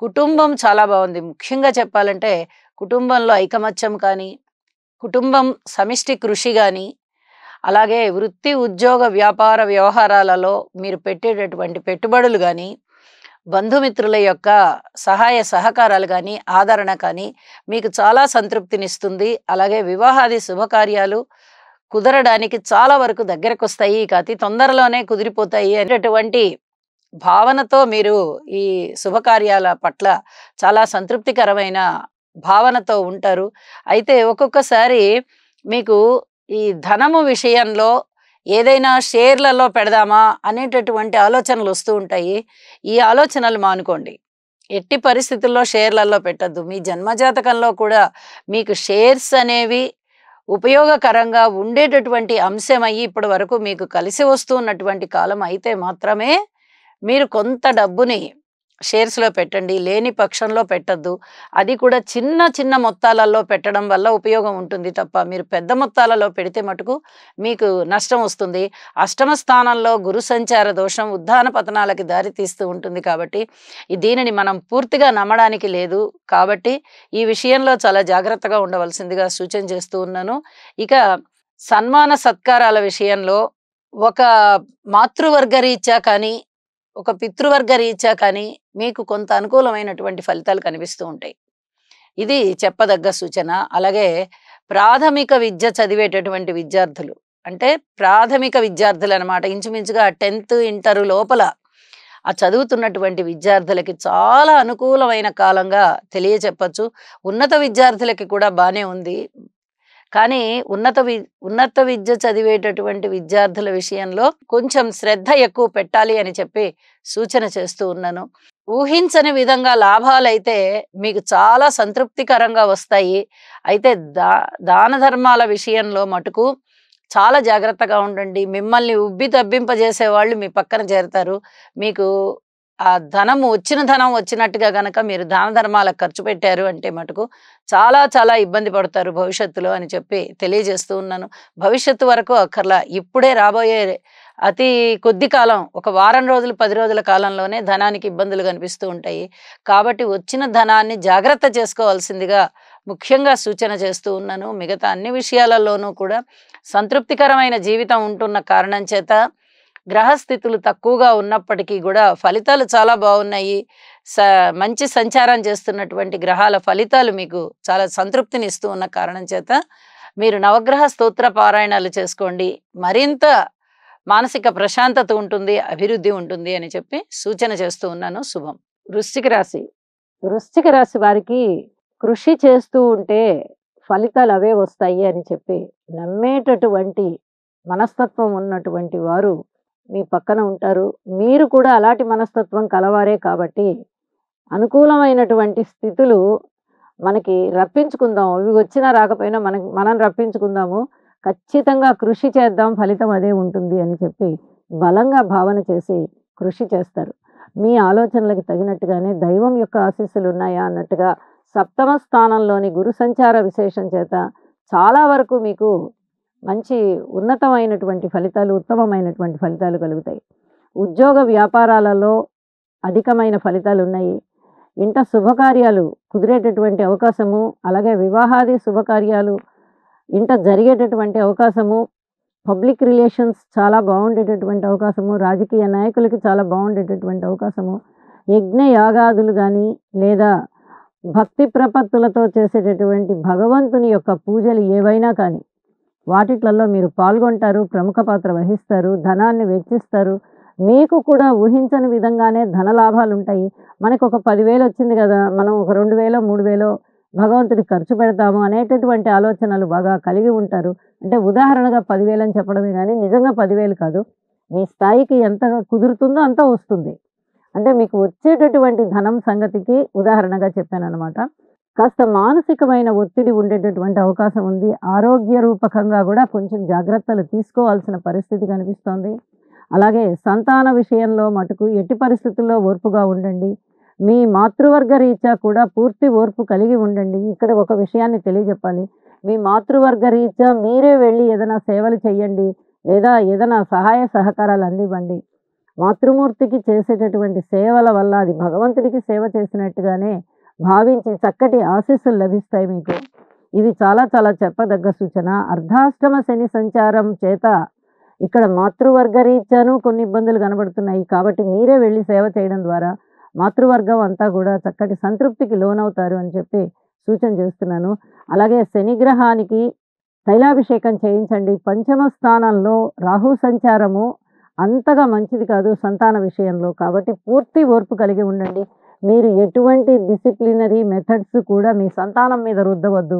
కుటుంబం చాలా బాగుంది. ముఖ్యంగా చెప్పాలంటే కుటుంబంలో ఐకమత్యం కానీ, కుటుంబం సమిష్టి కృషి కానీ, అలాగే వృత్తి, ఉద్యోగ, వ్యాపార వ్యవహారాలలో మీరు పెట్టేటటువంటి పెట్టుబడులు కానీ, బంధుమిత్రుల యొక్క సహాయ సహకారాలు కానీ, ఆదరణ కానీ మీకు చాలా సంతృప్తినిస్తుంది. అలాగే వివాహాది శుభకార్యాలు కుదరడానికి చాలా వరకు దగ్గరకొస్తాయి. ఇక అతి తొందరలోనే కుదిరిపోతాయి అనేటటువంటి భావనతో మీరు ఈ శుభకార్యాల పట్ల చాలా సంతృప్తికరమైన భావనతో ఉంటారు. అయితే ఒక్కొక్కసారి మీకు ఈ ధనము విషయంలో ఏదైనా షేర్లలో పెడదామా అనేటటువంటి ఆలోచనలు వస్తూ ఉంటాయి. ఈ ఆలోచనలు మానుకోండి. ఎట్టి పరిస్థితుల్లో షేర్లలో పెట్టద్దు. మీ జన్మజాతకంలో కూడా మీకు షేర్స్ అనేవి ఉపయోగకరంగా ఉండేటటువంటి అంశమయ్యి ఇప్పటి వరకు మీకు కలిసి వస్తూ ఉన్నటువంటి కాలం అయితే మాత్రమే మీరు కొంత డబ్బుని షేర్స్లో పెట్టండి. లేని పక్షంలో పెట్టద్దు. అది కూడా చిన్న చిన్న మొత్తాలలో పెట్టడం వల్ల ఉపయోగం ఉంటుంది తప్ప మీరు పెద్ద మొత్తాలలో పెడితే మటుకు మీకు నష్టం వస్తుంది. అష్టమ స్థానంలో గురు సంచార దోషం ఉద్ధాన పతనాలకి దారి తీస్తూ ఉంటుంది. కాబట్టి దీనిని మనం పూర్తిగా నమ్మడానికి లేదు. కాబట్టి ఈ విషయంలో చాలా జాగ్రత్తగా ఉండవలసిందిగా సూచన చేస్తూ ఉన్నాను. ఇక సన్మాన సత్కారాల విషయంలో ఒక మాతృవర్గ రీత్యా కానీ, ఒక పితృవర్గ రీత్యా కానీ మీకు కొంత అనుకూలమైనటువంటి ఫలితాలు కనిపిస్తూ ఉంటాయి. ఇది చెప్పదగ్గ సూచన. అలాగే ప్రాథమిక విద్య చదివేటటువంటి విద్యార్థులు, అంటే ప్రాథమిక విద్యార్థులు అనమాట, ఇంచుమించుగా 10th ఇంటర్ లోపల ఆ చదువుతున్నటువంటి విద్యార్థులకి చాలా అనుకూలమైన కాలంగా తెలియచెప్పచ్చు. ఉన్నత విద్యార్థులకి కూడా బాగానే ఉంది. కానీ ఉన్నత విద్య చదివేటటువంటి విద్యార్థుల విషయంలో కొంచెం శ్రద్ధ ఎక్కువ పెట్టాలి అని చెప్పి సూచన చేస్తూ ఉన్నాను. ఊహించని విధంగా లాభాలైతే మీకు చాలా సంతృప్తికరంగా వస్తాయి. అయితే దాన ధర్మాల విషయంలో మటుకు చాలా జాగ్రత్తగా ఉండండి. మిమ్మల్ని ఉబ్బి తబ్బింపజేసే వాళ్ళు మీ పక్కన చేరతారు. మీకు ఆ వచ్చిన ధనం వచ్చినట్టుగా గనక మీరు దాన ధర్మాలకు ఖర్చు పెట్టారు అంటే మటుకు చాలా ఇబ్బంది పడతారు భవిష్యత్తులో అని చెప్పి తెలియజేస్తూ ఉన్నాను. భవిష్యత్తు వరకు అక్కర్లా, ఇప్పుడే రాబోయే అతి కొద్ది కాలం, ఒక వారం రోజులు 10 రోజుల కాలంలోనే ధనానికి ఇబ్బందులు కనిపిస్తూ ఉంటాయి. కాబట్టి వచ్చిన ధనాన్ని జాగ్రత్త చేసుకోవాల్సిందిగా ముఖ్యంగా సూచన చేస్తూ ఉన్నాను. మిగతా అన్ని విషయాలలోనూ కూడా సంతృప్తికరమైన జీవితం ఉంటున్న కారణం చేత గ్రహస్థితులు తక్కువగా ఉన్నప్పటికీ కూడా ఫలితాలు చాలా బాగున్నాయి. మంచి సంచారం చేస్తున్నటువంటి గ్రహాల ఫలితాలు మీకు చాలా సంతృప్తిని ఇస్తూ ఉన్న కారణం చేత మీరు నవగ్రహ స్తోత్ర పారాయణాలు చేసుకోండి. మరింత మానసిక ప్రశాంతత ఉంటుంది, అభివృద్ధి ఉంటుంది అని చెప్పి సూచన చేస్తూ ఉన్నాను. శుభం. వృశ్చిక రాశి. వృశ్చిక రాశి వారికి కృషి చేస్తూ ఉంటే ఫలితాలు అవే వస్తాయి అని చెప్పి నమ్మేటటువంటి మనస్తత్వం ఉన్నటువంటి వారు మీ పక్కన ఉంటారు. మీరు కూడా అలాంటి మనస్తత్వం కలవారే కాబట్టి అనుకూలమైనటువంటి స్థితులు మనకి రప్పించుకుందాం. అవి వచ్చినా రాకపోయినా మనం రప్పించుకుందాము. ఖచ్చితంగా కృషి చేద్దాం, ఫలితం అదే ఉంటుంది అని చెప్పి బలంగా భావన చేసి కృషి చేస్తారు. మీ ఆలోచనలకు తగినట్టుగానే దైవం యొక్క ఆశీస్సులు ఉన్నాయా అన్నట్టుగా సప్తమ స్థానంలోని గురు సంచార విశేషం చేత చాలా వరకు మీకు మంచి ఉన్నతమైనటువంటి ఫలితాలు, ఉత్తమమైనటువంటి ఫలితాలు కలుగుతాయి. ఉద్యోగ వ్యాపారాలలో అధికమైన ఫలితాలున్నాయి. ఇంట శుభకార్యాలు కుదిరేటటువంటి అవకాశము, అలాగే వివాహాది శుభకార్యాలు ఇంట జరిగేటటువంటి అవకాశము, పబ్లిక్ రిలేషన్స్ చాలా బాగుండేటటువంటి అవకాశము, రాజకీయ నాయకులకి చాలా బాగుండేటటువంటి అవకాశము, యజ్ఞ యాగాదులు కానీ లేదా భక్తి ప్రపత్తులతో చేసేటటువంటి భగవంతుని యొక్క పూజలు ఏవైనా కానీ వాటిట్లలో మీరు పాల్గొంటారు, ప్రముఖ పాత్ర వహిస్తారు, ధనాన్ని వెచ్చిస్తారు. మీకు కూడా ఊహించని విధంగానే ధనలాభాలు ఉంటాయి. మనకు ఒక 10,000 వచ్చింది కదా, మనం ఒక 2,000 3,000 భగవంతుడికి ఖర్చు పెడతాము అనేటటువంటి ఆలోచనలు బాగా కలిగి ఉంటారు. అంటే ఉదాహరణగా 10,000 అని చెప్పడమే కానీ నిజంగా 10,000 కాదు. మీ స్థాయికి ఎంత కుదురుతుందో అంత వస్తుంది. అంటే మీకు వచ్చేటటువంటి ధనం సంగతికి ఉదాహరణగా చెప్పానన్నమాట. కాస్త మానసికమైన ఒత్తిడి ఉండేటటువంటి అవకాశం ఉంది. ఆరోగ్య రూపకంగా కూడా కొంచెం జాగ్రత్తలు తీసుకోవాల్సిన పరిస్థితి కనిపిస్తోంది. అలాగే సంతాన విషయంలో మటుకు ఎట్టి పరిస్థితుల్లో ఓర్పుగా ఉండండి. మీ మాతృవర్గ రీత్యా కూడా పూర్తి ఓర్పు కలిగి ఉండండి. ఇక్కడ ఒక విషయాన్ని తెలియజెప్పాలి. మీ మాతృవర్గ రీత్యా మీరే వెళ్ళి ఏదైనా సేవలు చేయండి, లేదా ఏదైనా సహాయ సహకారాలు అందివ్వండి. మాతృమూర్తికి చేసేటటువంటి సేవల వల్ల అది భగవంతుడికి సేవ చేసినట్టుగానే భావించి చక్కటి ఆశీస్సులు లభిస్తాయి మీకు. ఇది చాలా చాలా చెప్పదగ్గ సూచన. అర్ధాష్టమ శని సంచారం చేత ఇక్కడ మాతృవర్గ రీత్యాను కొన్ని ఇబ్బందులు కనబడుతున్నాయి. కాబట్టి మీరే వెళ్ళి సేవ చేయడం ద్వారా మాతృవర్గం అంతా కూడా చక్కటి సంతృప్తికి లోనవుతారు అని చెప్పి సూచన చేస్తున్నాను. అలాగే శనిగ్రహానికి తైలాభిషేకం చేయించండి. పంచమ స్థానంలో రాహు సంచారము అంతగా మంచిది కాదు సంతాన విషయంలో. కాబట్టి పూర్తి ఓర్పు కలిగి ఉండండి. మీరు ఎటువంటి డిసిప్లినరీ మెథడ్స్ కూడా మీ సంతానం మీద రుద్దవద్దు.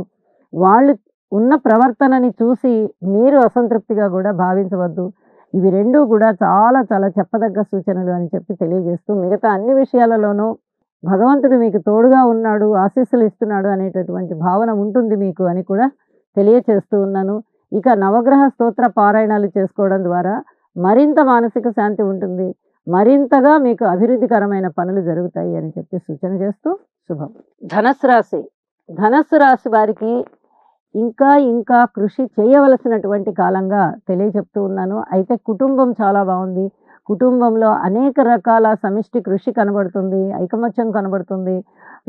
వాళ్ళు ఉన్న ప్రవర్తనని చూసి మీరు అసంతృప్తిగా కూడా భావించవద్దు. ఇవి రెండూ కూడా చాలా చాలా చెప్పదగ్గ సూచనలు అని చెప్పి తెలియజేస్తూ, మిగతా అన్ని విషయాలలోనూ భగవంతుడు మీకు తోడుగా ఉన్నాడు, ఆశీస్సులు ఇస్తున్నాడు అనేటటువంటి భావన ఉంటుంది మీకు అని కూడా తెలియచేస్తూ ఉన్నాను. ఇక నవగ్రహ స్తోత్ర పారాయణాలు చేసుకోవడం ద్వారా మరింత మానసిక శాంతి ఉంటుంది. మరింతగా మీకు అభివృద్ధికరమైన పనులు జరుగుతాయి అని చెప్పి సూచన చేస్తూ శుభం. ధనస్సు రాశి వారికి ఇంకా ఇంకా కృషి చేయవలసినటువంటి కాలంగా తెలియచెప్తూ ఉన్నాను. అయితే కుటుంబం చాలా బాగుంది. కుటుంబంలో అనేక రకాల సమిష్టి కృషి కనబడుతుంది, ఐకమత్యం కనబడుతుంది,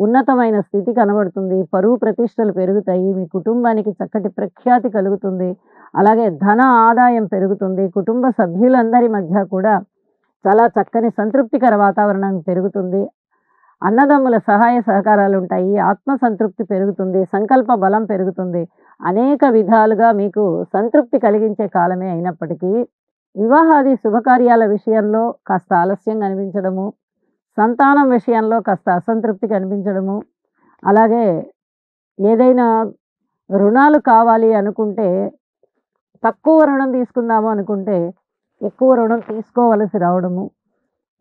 ఉన్నతమైన స్థితి కనబడుతుంది, పరువు ప్రతిష్టలు పెరుగుతాయి, మీ కుటుంబానికి చక్కటి ప్రఖ్యాతి కలుగుతుంది, అలాగే ధన ఆదాయం పెరుగుతుంది, కుటుంబ సభ్యులందరి మధ్య కూడా చాలా చక్కని సంతృప్తికర వాతావరణం పెరుగుతుంది, అన్నదమ్ముల సహాయ సహకారాలు ఉంటాయి, ఆత్మ సంతృప్తి పెరుగుతుంది, సంకల్ప బలం పెరుగుతుంది. అనేక విధాలుగా మీకు సంతృప్తి కలిగించే కాలమే అయినప్పటికీ వివాహాది శుభకార్యాల విషయంలో కాస్త ఆలస్యం కనిపించడము, సంతానం విషయంలో కాస్త అసంతృప్తి కనిపించడము, అలాగే ఏదైనా రుణాలు కావాలి అనుకుంటే తక్కువ రుణం తీసుకుందాము అనుకుంటే ఎక్కువ రుణం తీసుకోవలసి రావడము,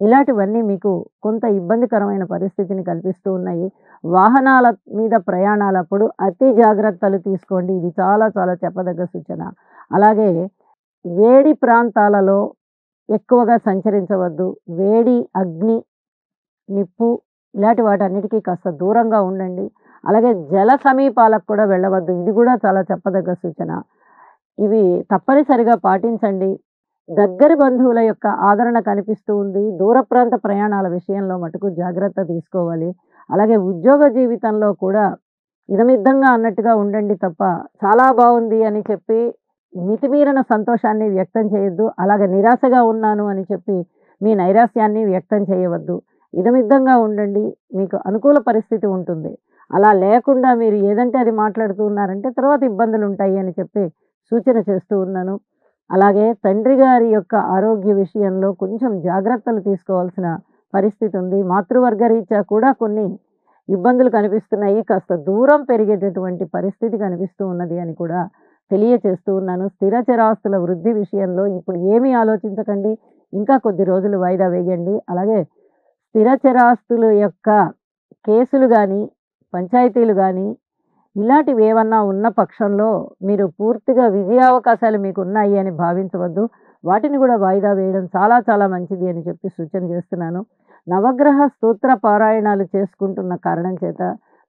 ఇలాంటివన్నీ మీకు కొంత ఇబ్బందికరమైన పరిస్థితిని కల్పిస్తూ ఉన్నాయి. వాహనాల మీద ప్రయాణాలప్పుడు అతి జాగ్రత్తలు తీసుకోండి. ఇది చాలా చాలా చెప్పదగ్గ సూచన. అలాగే వేడి ప్రాంతాలలో ఎక్కువగా సంచరించవద్దు. వేడి, అగ్ని, నిప్పు ఇలాంటి వాటన్నిటికీ కాస్త దూరంగా ఉండండి. అలాగే జల సమీపాలకు కూడా వెళ్ళవద్దు. ఇది కూడా చాలా చెప్పదగ్గ సూచన. ఇవి తప్పనిసరిగా పాటించండి. దగ్గరి బంధువుల యొక్క ఆదరణ కనిపిస్తూ ఉంది. దూర ప్రాంత ప్రయాణాల విషయంలో మటుకు జాగ్రత్త తీసుకోవాలి. అలాగే ఉద్యోగ జీవితంలో కూడా ఇదమిద్దంగా అన్నట్టుగా ఉండండి తప్ప చాలా బాగుంది అని చెప్పి మితిమీరిన సంతోషాన్ని వ్యక్తం చేయొద్దు. అలాగే నిరాశగా ఉన్నాను అని చెప్పి మీ నైరాశ్యాన్ని వ్యక్తం చేయవద్దు. ఇదమిద్దంగా ఉండండి, మీకు అనుకూల పరిస్థితి ఉంటుంది. అలా లేకుండా మీరు ఏదంటే అది మాట్లాడుతూ ఉన్నారంటే తర్వాత ఇబ్బందులు ఉంటాయి అని చెప్పి సూచన చేస్తూ ఉన్నాను. అలాగే తండ్రి గారి యొక్క ఆరోగ్య విషయంలో కొంచెం జాగ్రత్తలు తీసుకోవాల్సిన పరిస్థితి ఉంది. మాతృవర్గ రీత్యా కూడా కొన్ని ఇబ్బందులు కనిపిస్తున్నాయి. కాస్త దూరం పెరిగేటటువంటి పరిస్థితి కనిపిస్తూ ఉన్నది అని కూడా తెలియచేస్తూ ఉన్నాను. స్థిర చరాస్తుల వృద్ధి విషయంలో ఇప్పుడు ఏమీ ఆలోచించకండి. ఇంకా కొద్ది రోజులు వాయిదా వేయండి. అలాగే స్థిర చరాస్తుల యొక్క కేసులు కానీ పంచాయతీలు కానీ ఇలాంటివి ఏమన్నా ఉన్న పక్షంలో మీరు పూర్తిగా విజయావకాశాలు మీకు ఉన్నాయి అని భావించవద్దు. వాటిని కూడా వాయిదా వేయడం చాలా చాలా మంచిది అని చెప్పి సూచన చేస్తున్నాను. నవగ్రహ స్తోత్ర పారాయణాలు చేసుకుంటున్న కారణం చేత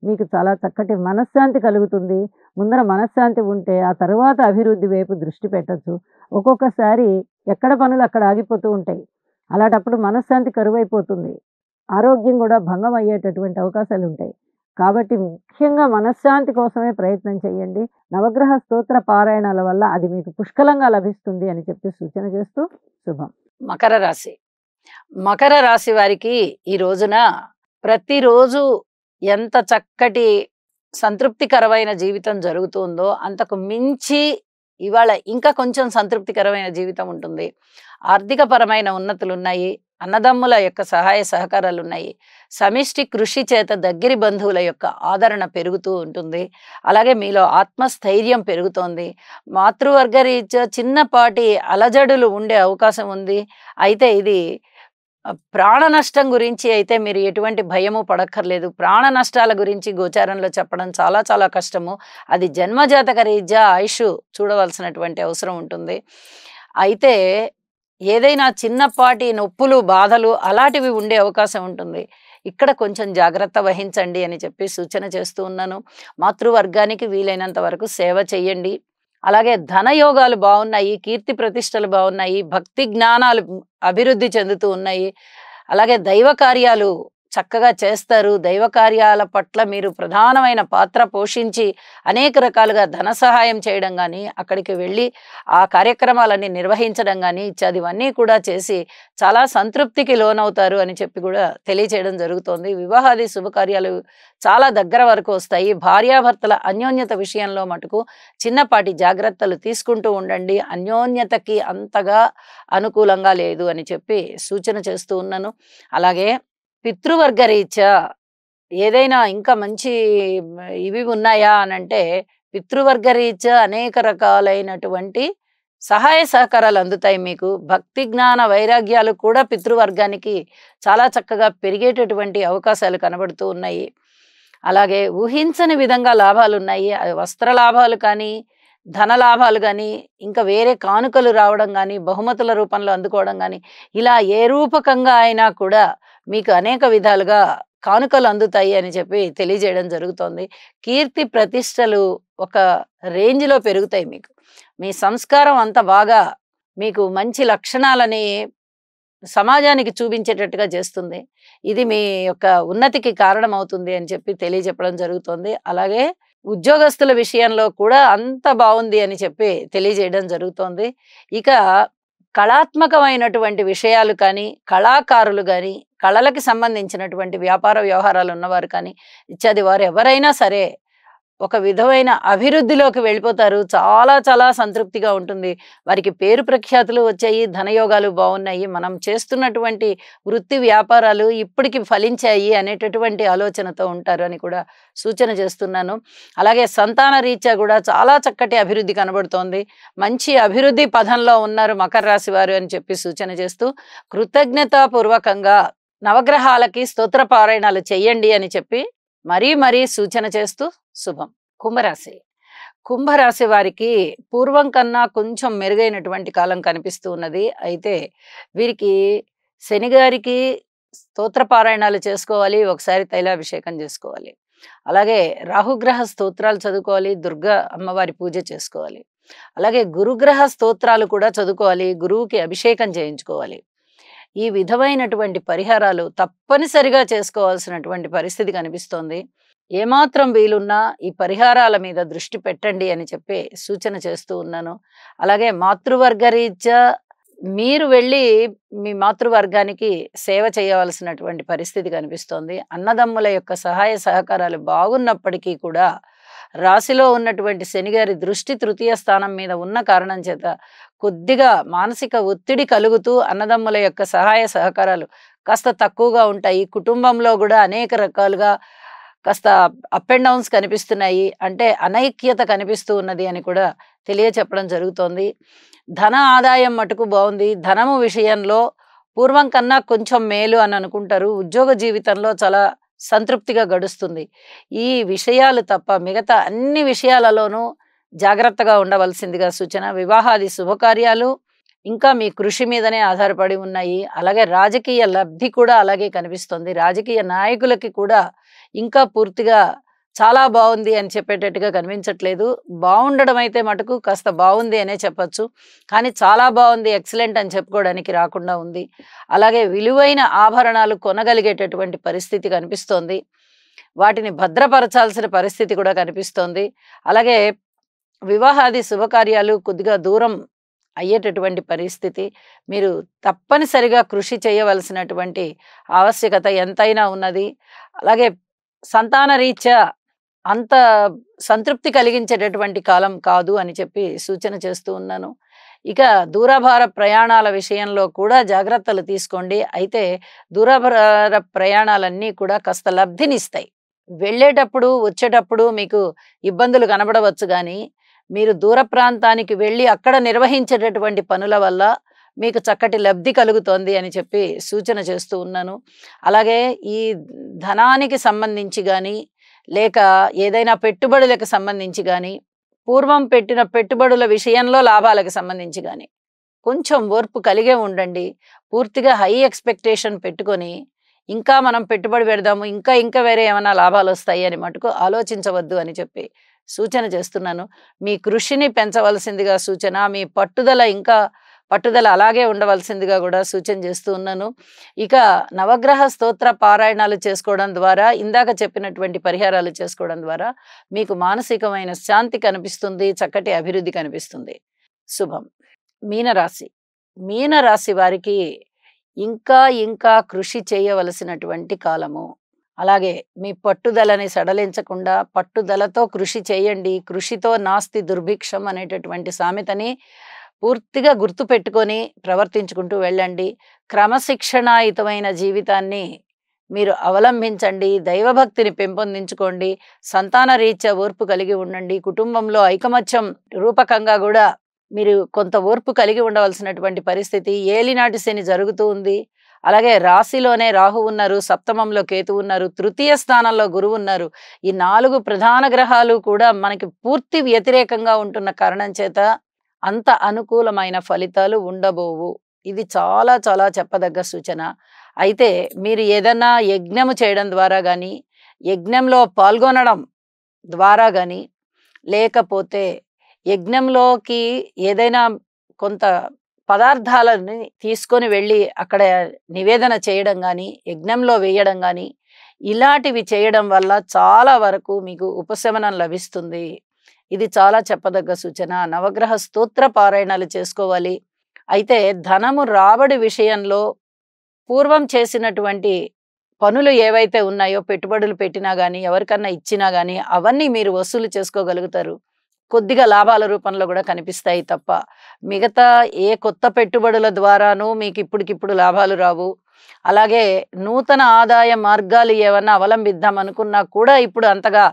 మీకు చాలా చక్కటి మనశ్శాంతి కలుగుతుంది. ముందర మనశ్శాంతి ఉంటే ఆ తర్వాత అభివృద్ధి వైపు దృష్టి పెట్టచ్చు. ఒక్కొక్కసారి ఎక్కడ పనులు అక్కడ ఆగిపోతూ ఉంటాయి. అలాంటప్పుడు మనశ్శాంతి కరువైపోతుంది. ఆరోగ్యం కూడా భంగం అయ్యేటటువంటి అవకాశాలు ఉంటాయి. కాబట్టి ముఖ్యంగా మనశ్శాంతి కోసమే ప్రయత్నం చేయండి. నవగ్రహ స్తోత్ర పారాయణాల వల్ల అది మీకు పుష్కలంగా లభిస్తుంది అని చెప్పి సూచన చేస్తూ శుభం. మకర రాశి. మకర రాశి వారికి ఈ రోజున ప్రతిరోజు ఎంత చక్కటి సంతృప్తికరమైన జీవితం జరుగుతుందో అంతకు మించి ఇవాళ ఇంకా కొంచెం సంతృప్తికరమైన జీవితం ఉంటుంది. ఆర్థికపరమైన ఉన్నతులున్నాయి. అన్నదమ్ముల యొక్క సహాయ సహకారాలున్నాయి. సమిష్టి కృషి చేత దగ్గరి బంధువుల యొక్క ఆదరణ పెరుగుతూ ఉంటుంది. అలాగే మీలో ఆత్మస్థైర్యం పెరుగుతోంది. మాతృవర్గ రీత్యా చిన్నపాటి అలజడులు ఉండే అవకాశం ఉంది. అయితే ఇది ప్రాణ నష్టం గురించి అయితే మీరు ఎటువంటి భయము పడక్కర్లేదు. ప్రాణ నష్టాల గురించి గోచారంలో చెప్పడం చాలా చాలా కష్టము. అది జన్మజాతక రీత్యా ఆయుష్ చూడవలసినటువంటి అవసరం ఉంటుంది. అయితే ఏదైనా చిన్నపాటి నొప్పులు, బాధలు అలాంటివి ఉండే అవకాశం ఉంటుంది. ఇక్కడ కొంచెం జాగ్రత్త వహించండి అని చెప్పి సూచన చేస్తూ ఉన్నాను. మాతృవర్గానికి వీలైనంత వరకు సేవ చెయ్యండి. అలాగే ధనయోగాలు బాగున్నాయి. కీర్తి ప్రతిష్టలు బాగున్నాయి. భక్తి జ్ఞానాలు అభివృద్ధి చెందుతూ ఉన్నాయి. అలాగే దైవ కార్యాలు చక్కగా చేస్తారు. దైవ కార్యాల పట్ల మీరు ప్రధానమైన పాత్ర పోషించి అనేక రకాలుగా ధన సహాయం చేయడం కానీ, అక్కడికి వెళ్ళి ఆ కార్యక్రమాలన్నీ నిర్వహించడం కానీ ఇత్యాదివన్నీ కూడా చేసి చాలా సంతృప్తికి లోనవుతారు అని చెప్పి కూడా తెలియచేయడం జరుగుతోంది. వివాహాది శుభకార్యాలు చాలా దగ్గర వరకు వస్తాయి. భార్యాభర్తల అన్యోన్యత విషయంలో మటుకు చిన్నపాటి జాగ్రత్తలు తీసుకుంటూ ఉండండి. అన్యోన్యతకి అంతగా అనుకూలంగా లేదు అని చెప్పి సూచన చేస్తూ ఉన్నాను. అలాగే పితృవర్గ రీత్యా ఏదైనా ఇంకా మంచి ఇవి ఉన్నాయా అనంటే, పితృవర్గ రీత్యా అనేక రకాలైనటువంటి సహాయ సహకారాలు అందుతాయి మీకు. భక్తి జ్ఞాన వైరాగ్యాలు కూడా పితృవర్గానికి చాలా చక్కగా పెరిగేటటువంటి అవకాశాలు కనబడుతూ ఉన్నాయి. అలాగే ఊహించని విధంగా లాభాలున్నాయి. అది వస్త్ర లాభాలు కానీ, ధన లాభాలు కానీ, ఇంకా వేరే కానుకలు రావడం కానీ, బహుమతుల రూపంలో అందుకోవడం కానీ, ఇలా ఏ రూపకంగా అయినా కూడా మీకు అనేక విధాలుగా కానుకలు అందుతాయి అని చెప్పి తెలియజేయడం జరుగుతోంది. కీర్తి ప్రతిష్టలు ఒక రేంజ్‌లో పెరుగుతాయి మీకు. మీ సంస్కారం అంత బాగా మీకు మంచి లక్షణాలని సమాజానికి చూపించేటట్టుగా చేస్తుంది. ఇది మీ యొక్క ఉన్నతికి కారణమవుతుంది అని చెప్పి తెలియజెప్పడం జరుగుతోంది. అలాగే ఉద్యోగస్తుల విషయంలో కూడా అంత బావుంది అని చెప్పి తెలియజేయడం జరుగుతోంది. ఇక కళాత్మకమైనటువంటి విషయాలు కానీ, కళాకారులు గాని, కళలకి సంబంధించినటువంటి వ్యాపార వ్యవహారాలు ఉన్నవారు కానీ, ఇత్యాది వారు ఎవరైనా సరే ఒక విధమైన అభివృద్ధిలోకి వెళ్ళిపోతారు. చాలా చాలా సంతృప్తిగా ఉంటుంది. వారికి పేరు ప్రఖ్యాతులు వచ్చాయి. ధనయోగాలు బాగున్నాయి. మనం చేస్తున్నటువంటి వృత్తి వ్యాపారాలు ఇప్పటికి ఫలించాయి అనేటటువంటి ఆలోచనతో ఉంటారు అని కూడా సూచన చేస్తున్నాను. అలాగే సంతాన రీత్యా కూడా చాలా చక్కటి అభివృద్ధి కనబడుతోంది. మంచి అభివృద్ధి పదంలో ఉన్నారు మకర రాశి వారు అని చెప్పి సూచన చేస్తూ, కృతజ్ఞతాపూర్వకంగా నవగ్రహాలకి స్తోత్ర పారాయణాలు చెయ్యండి అని చెప్పి మరీ సూచన చేస్తూ శుభం. కుంభరాశి. కుంభరాశి వారికి పూర్వం కన్నా కొంచెం మెరుగైనటువంటి కాలం కనిపిస్తూ ఉన్నది. అయితే వీరికి శనిగారికి స్తోత్ర పారాయణాలు చేసుకోవాలి. ఒకసారి తైలాభిషేకం చేసుకోవాలి. అలాగే రాహుగ్రహ స్తోత్రాలు చదువుకోవాలి. దుర్గా అమ్మవారి పూజ చేసుకోవాలి. అలాగే గురుగ్రహ స్తోత్రాలు కూడా చదువుకోవాలి. గురువుకి అభిషేకం చేయించుకోవాలి. ఈ విధమైనటువంటి పరిహారాలు తప్పనిసరిగా చేసుకోవాల్సినటువంటి పరిస్థితి కనిపిస్తోంది. ఏమాత్రం వీలున్నా ఈ పరిహారాల మీద దృష్టి పెట్టండి అని చెప్పి సూచన చేస్తూ ఉన్నాను. అలాగే మాతృవర్గ రీత్యా మీరు వెళ్ళి మీ మాతృవర్గానికి సేవ చేయవలసినటువంటి పరిస్థితి కనిపిస్తోంది. అన్నదమ్ముల యొక్క సహాయ సహకారాలు బాగున్నప్పటికీ కూడా రాశిలో ఉన్నటువంటి శనిగారి దృష్టి తృతీయ స్థానం మీద ఉన్న కారణం చేత కొద్దిగా మానసిక ఒత్తిడి కలుగుతూ అన్నదమ్ముల యొక్క సహాయ సహకారాలు కాస్త తక్కువగా ఉంటాయి. కుటుంబంలో కూడా అనేక రకాలుగా కాస్త అప్ అండ్ డౌన్స్ కనిపిస్తున్నాయి. అంటే అనైక్యత కనిపిస్తూ ఉన్నది అని కూడా తెలియచెప్పడం జరుగుతోంది. ధన ఆదాయం మటుకు బాగుంది. ధనము విషయంలో పూర్వం కన్నా కొంచెం మేలు అని అనుకుంటారు. ఉద్యోగ జీవితంలో చాలా సంతృప్తిగా గడుస్తుంది. ఈ విషయాలు తప్ప మిగతా అన్ని విషయాలలోనూ జాగ్రత్తగా ఉండవలసిందిగా సూచన. వివాహాది శుభకార్యాలు ఇంకా మీ కృషి మీదనే ఆధారపడి ఉన్నాయి. అలాగే రాజకీయ లబ్ధి కూడా అలాగే కనిపిస్తుంది. రాజకీయ నాయకులకి కూడా ఇంకా పూర్తిగా చాలా బావుంది అని చెప్పేటట్టుగా కనిపించట్లేదు. బావుండడం అయితే మటుకు కాస్త బావుంది అనే చెప్పొచ్చు. కానీ చాలా బావుంది, ఎక్సలెంట్ అని చెప్పుకోవడానికి రాకుండా ఉంది. అలాగే విలువైన ఆభరణాలు కొనగలిగేటటువంటి పరిస్థితి కనిపిస్తోంది. వాటిని భద్రపరచాల్సిన పరిస్థితి కూడా కనిపిస్తోంది. అలాగే వివాహాది శుభకార్యాలు కొద్దిగా దూరం అయ్యేటటువంటి పరిస్థితి. మీరు తప్పనిసరిగా కృషి చేయవలసినటువంటి ఆవశ్యకత ఎంతైనా ఉన్నది. అలాగే సంతాన రీత్యా అంత సంతృప్తి కలిగించేటటువంటి కాలం కాదు అని చెప్పి సూచన చేస్తూ ఉన్నాను. ఇక దూరభార ప్రయాణాల విషయంలో కూడా జాగ్రత్తలు తీసుకోండి. అయితే దూరభార ప్రయాణాలన్నీ కూడా కాస్త లబ్ధినిస్తాయి. వెళ్ళేటప్పుడు, వచ్చేటప్పుడు మీకు ఇబ్బందులు కనబడవచ్చు గానీ, మీరు దూర ప్రాంతానికి వెళ్ళి అక్కడ నిర్వహించేటటువంటి పనుల వల్ల మీకు చక్కటి లబ్ధి కలుగుతోంది అని చెప్పి సూచన చేస్తూ ఉన్నాను. అలాగే ఈ ధనానికి సంబంధించి గానీ, లేక ఏదైనా పెట్టుబడులకు సంబంధించి గానీ, పూర్వం పెట్టిన పెట్టుబడుల విషయంలో లాభాలకు సంబంధించి గానీ, కొంచెం ఓర్పు కలిగే ఉండండి. పూర్తిగా హై ఎక్స్‌పెక్టేషన్ పెట్టుకొని, ఇంకా మనం పెట్టుబడి పెడదాము, ఇంకా వేరే ఏమన్నా లాభాలొస్తాయి అని మటుకు ఆలోచించవద్దు అని చెప్పి సూచన చేస్తున్నాను. మీ కృషిని పెంచవలసిందిగా సూచన, మీ పట్టుదల అలాగే ఉండవలసిందిగా కూడా సూచన చేస్తూ ఉన్నాను. ఇక నవగ్రహ స్తోత్ర పారాయణాలు చేసుకోవడం ద్వారా, ఇందాక చెప్పినటువంటి పరిహారాలు చేసుకోవడం ద్వారా మీకు మానసికమైన శాంతి కనిపిస్తుంది, చక్కటి అభివృద్ధి కనిపిస్తుంది. శుభం. మీనరాశి. మీనరాశి వారికి ఇంకా కృషి చేయవలసినటువంటి కాలము. అలాగే మీ పట్టుదలని సడలించకుండా పట్టుదలతో కృషి చేయండి. కృషితో నాస్తి దుర్భిక్షం అనేటటువంటి సామెతని పూర్తిగా గుర్తుపెట్టుకొని ప్రవర్తించుకుంటూ వెళ్ళండి. క్రమశిక్షణాయుతమైన జీవితాన్ని మీరు అవలంబించండి. దైవభక్తిని పెంపొందించుకోండి. సంతాన రీత్యా ఓర్పు కలిగి ఉండండి. కుటుంబంలో ఐకమత్యం రూపకంగా కూడా మీరు కొంత ఓర్పు కలిగి ఉండవలసినటువంటి పరిస్థితి. ఏలినాటి శని జరుగుతూ ఉంది. అలాగే రాశిలోనే రాహు ఉన్నారు, సప్తమంలో కేతు ఉన్నారు, తృతీయ స్థానంలో గురువు ఉన్నారు. ఈ 4 ప్రధాన గ్రహాలు కూడా మనకి పూర్తి వ్యతిరేకంగా ఉంటున్న కారణం చేత అంత అనుకూలమైన ఫలితాలు ఉండబోవు. ఇది చాలా చెప్పదగ్గ సూచన. అయితే మీరు ఏదన్నా యజ్ఞము చేయడం ద్వారా గానీ, యజ్ఞంలో పాల్గొనడం ద్వారా గానీ, లేకపోతే యజ్ఞంలోకి ఏదైనా కొంత పదార్థాలని తీసుకొని వెళ్ళి అక్కడ నివేదన చేయడం గానీ, యజ్ఞంలో వేయడం గానీ, ఇలాంటివి చేయడం వల్ల చాలా వరకు మీకు ఉపశమనం లభిస్తుంది. ఇది చాలా చెప్పదగ్గ సూచన. నవగ్రహ స్తోత్ర పారాయణాలు చేసుకోవాలి. అయితే ధనము రాబడి విషయంలో పూర్వం చేసినటువంటి పనులు ఏవైతే ఉన్నాయో, పెట్టుబడులు పెట్టినా గానీ, ఎవరికన్నా ఇచ్చినా గానీ, అవన్నీ మీరు వసూలు చేసుకోగలుగుతారు. కొద్దిగా లాభాల రూపంలో కూడా కనిపిస్తాయి తప్ప, మిగతా ఏ కొత్త పెట్టుబడుల ద్వారానూ మీకు ఇప్పటికిప్పుడు లాభాలు రావు. అలాగే నూతన ఆదాయ మార్గాలు ఏమన్నా అవలంబిద్దాం అనుకున్నా కూడా ఇప్పుడు అంతగా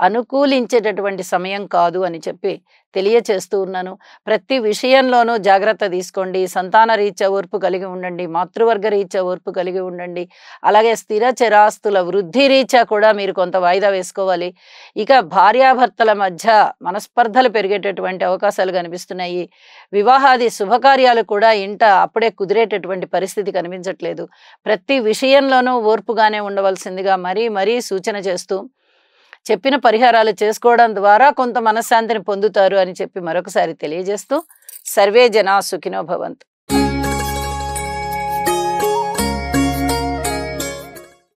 అనుకూలించేటటువంటి సమయం కాదు అని చెప్పి తెలియచేస్తూ ఉన్నాను. ప్రతి విషయంలోనూ జాగ్రత్త తీసుకోండి. సంతాన రీత్యా ఓర్పు కలిగి ఉండండి. మాతృవర్గ రీత్యా ఓర్పు కలిగి ఉండండి. అలాగే స్థిర చరాస్తుల వృద్ధి రీత్యా కూడా మీరు కొంత వాయిదా వేసుకోవాలి. ఇక భార్యాభర్తల మధ్య మనస్పర్ధలు పెరిగేటటువంటి అవకాశాలు కనిపిస్తున్నాయి. వివాహాది శుభకార్యాలు కూడా ఇంట అప్పుడే కుదిరేటటువంటి పరిస్థితి కనిపించట్లేదు. ప్రతి విషయంలోనూ ఓర్పుగానే ఉండవలసిందిగా మరీ సూచన చేస్తూ, చెప్పిన పరిహారాలు చేసుకోవడం ద్వారా కొంత మనశ్శాంతిని పొందుతారు అని చెప్పి మరొకసారి తెలియజేస్తూ, సర్వే జనా సుఖినో భవంతు.